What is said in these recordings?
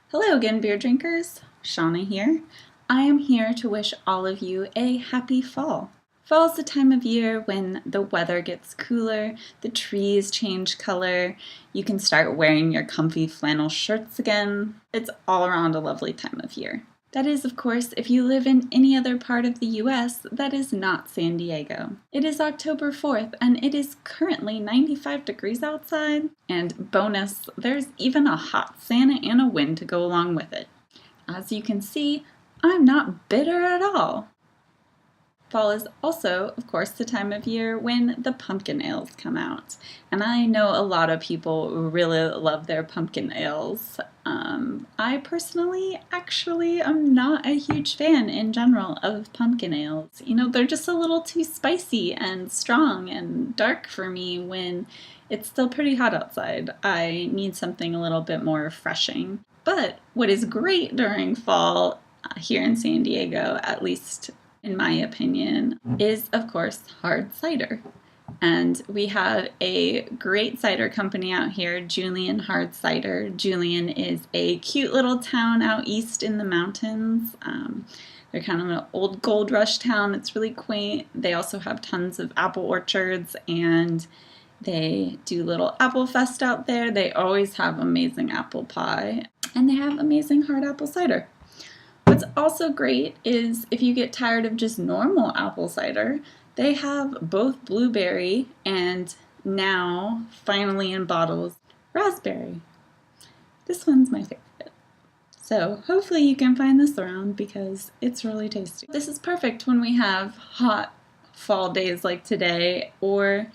Hello again, beer drinkers. Shauna here. I am here to wish all of you a happy fall. Fall is the time of year when the weather gets cooler, the trees change color, you can start wearing your comfy flannel shirts again. It's all around a lovely time of year. That is, of course, if you live in any other part of the US that is not San Diego. It is October 4th and it is currently 95 degrees outside. And bonus, there's even a hot Santa and a wind to go along with it. As you can see, I'm not bitter at all. Fall is also, of course, the time of year when the pumpkin ales come out. And I know a lot of people really love their pumpkin ales. I personally actually am not a huge fan in general of pumpkin ales. You know, they're just a little too spicy and strong and dark for me when it's still pretty hot outside. I need something a little bit more refreshing. But what is great during fall here in San Diego, at least in my opinion, is of course hard cider. And we have a great cider company out here, Julian Hard Cider. Julian is a cute little town out east in the mountains. They're kind of an old gold rush town. It's really quaint. They also have tons of apple orchards and they do little apple fest out there. They always have amazing apple pie and they have amazing hard apple cider. What's also great is if you get tired of just normal apple cider, they have both blueberry and now, finally in bottles, raspberry. This one's my favorite. So hopefully you can find this around because it's really tasty. This is perfect when we have hot fall days like today, or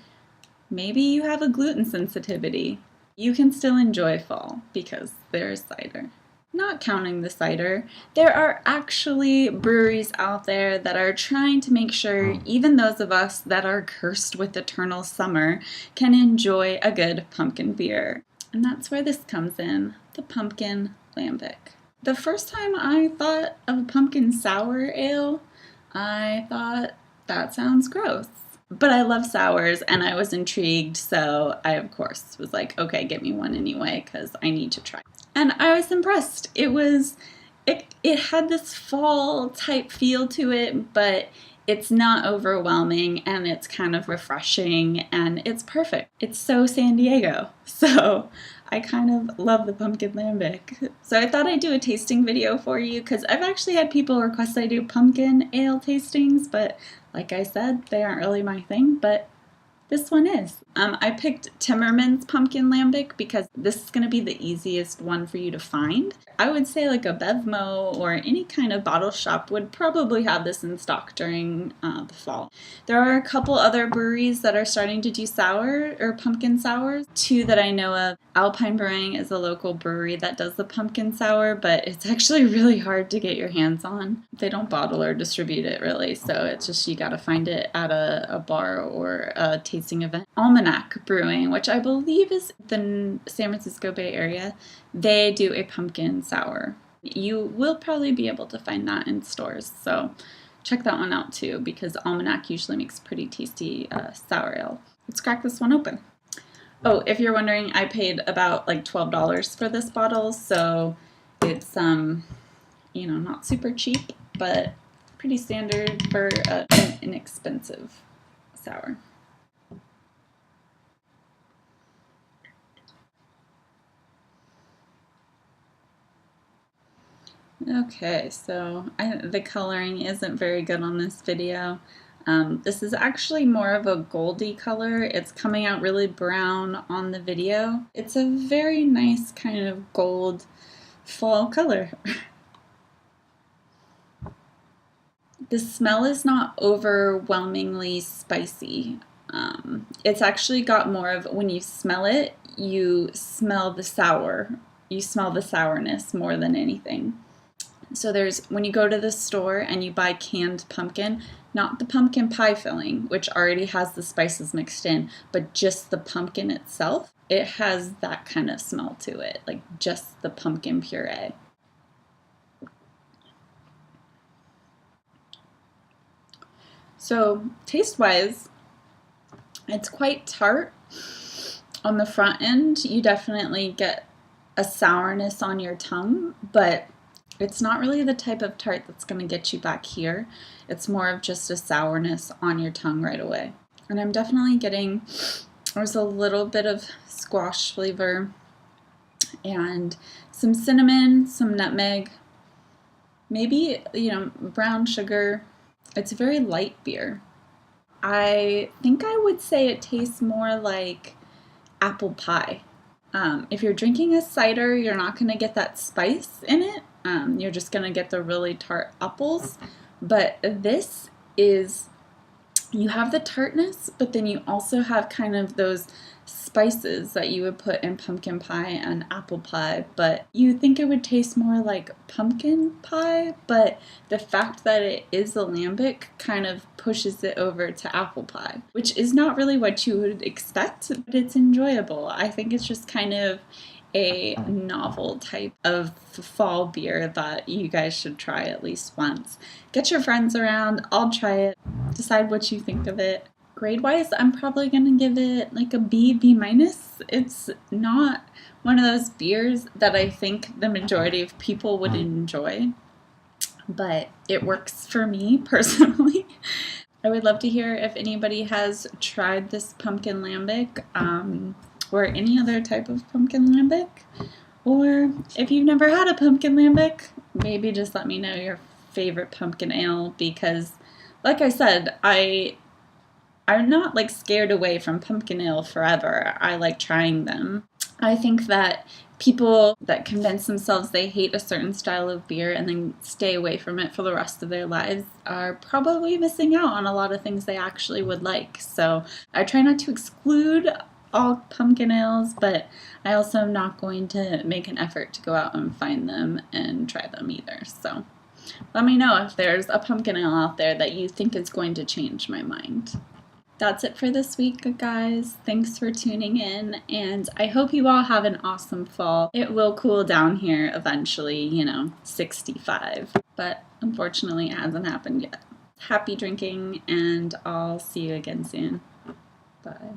maybe you have a gluten sensitivity. You can still enjoy fall because there's cider. Not counting the cider, there are actually breweries out there that are trying to make sure even those of us that are cursed with eternal summer can enjoy a good pumpkin beer. And that's where this comes in, the pumpkin lambic. The first time I thought of a pumpkin sour ale, I thought that sounds gross. But I love sours and I was intrigued, so I of course was like, okay, get me one anyway because I need to try. And I was impressed. It had this fall type feel to it, but it's not overwhelming and it's kind of refreshing and it's perfect. It's so San Diego. So I kind of love the pumpkin lambic. So I thought I'd do a tasting video for you because I've actually had people request I do pumpkin ale tastings, but like I said, they aren't really my thing, but this one is. I picked Timmerman's pumpkin lambic because this is going to be the easiest one for you to find. I would say like a Bevmo or any kind of bottle shop would probably have this in stock during the fall. There are a couple other breweries that are starting to do sour or pumpkin sours. Two that I know of. Alpine Brewing is a local brewery that does the pumpkin sour, but it's actually really hard to get your hands on. They don't bottle or distribute it really, so it's just you gotta find it at a bar or a tasting event. Almanac Brewing, which I believe is the San Francisco Bay Area, they do a pumpkin sour. You will probably be able to find that in stores, so check that one out too because Almanac usually makes pretty tasty sour ale. Let's crack this one open. Oh, if you're wondering, I paid about like $12 for this bottle, so it's you know, not super cheap, but pretty standard for an inexpensive sour. Okay, so the coloring isn't very good on this video. This is actually more of a goldy color. It's coming out really brown on the video. It's a very nice kind of gold fall color. The smell is not overwhelmingly spicy. It's actually got more of, when you smell it, you smell the sour. You smell the sourness more than anything. So when you go to the store and you buy canned pumpkin, not the pumpkin pie filling, which already has the spices mixed in, but just the pumpkin itself, it has that kind of smell to it, like just the pumpkin puree. So taste-wise, it's quite tart. On the front end, you definitely get a sourness on your tongue, but it's not really the type of tart that's going to get you back here. It's more of just a sourness on your tongue right away. And I'm definitely getting, there's a little bit of squash flavor and some cinnamon, some nutmeg, maybe, brown sugar. It's a very light beer. I think I would say it tastes more like apple pie. If you're drinking a cider, you're not going to get that spice in it. You're just going to get the really tart apples. But this is, you have the tartness, but then you also have kind of those spices that you would put in pumpkin pie and apple pie, but you think it would taste more like pumpkin pie, but the fact that it is a lambic kind of pushes it over to apple pie, which is not really what you would expect, but it's enjoyable. I think it's just kind of a novel type of fall beer that you guys should try at least once. Get your friends around, I'll try it, decide what you think of it. Grade-wise, I'm probably going to give it like a B, B minus. It's not one of those beers that I think the majority of people would enjoy, but it works for me personally. I would love to hear if anybody has tried this pumpkin lambic or any other type of pumpkin lambic, or if you've never had a pumpkin lambic, maybe just let me know your favorite pumpkin ale, because like I said, I'm not like scared away from pumpkin ale forever. I like trying them. I think that people that convince themselves they hate a certain style of beer and then stay away from it for the rest of their lives are probably missing out on a lot of things they actually would like. So I try not to exclude all pumpkin ales, but I also am not going to make an effort to go out and find them and try them either. So let me know if there's a pumpkin ale out there that you think is going to change my mind. That's it for this week, guys. Thanks for tuning in, and I hope you all have an awesome fall. It will cool down here eventually, 65, but unfortunately it hasn't happened yet. Happy drinking, and I'll see you again soon. Bye.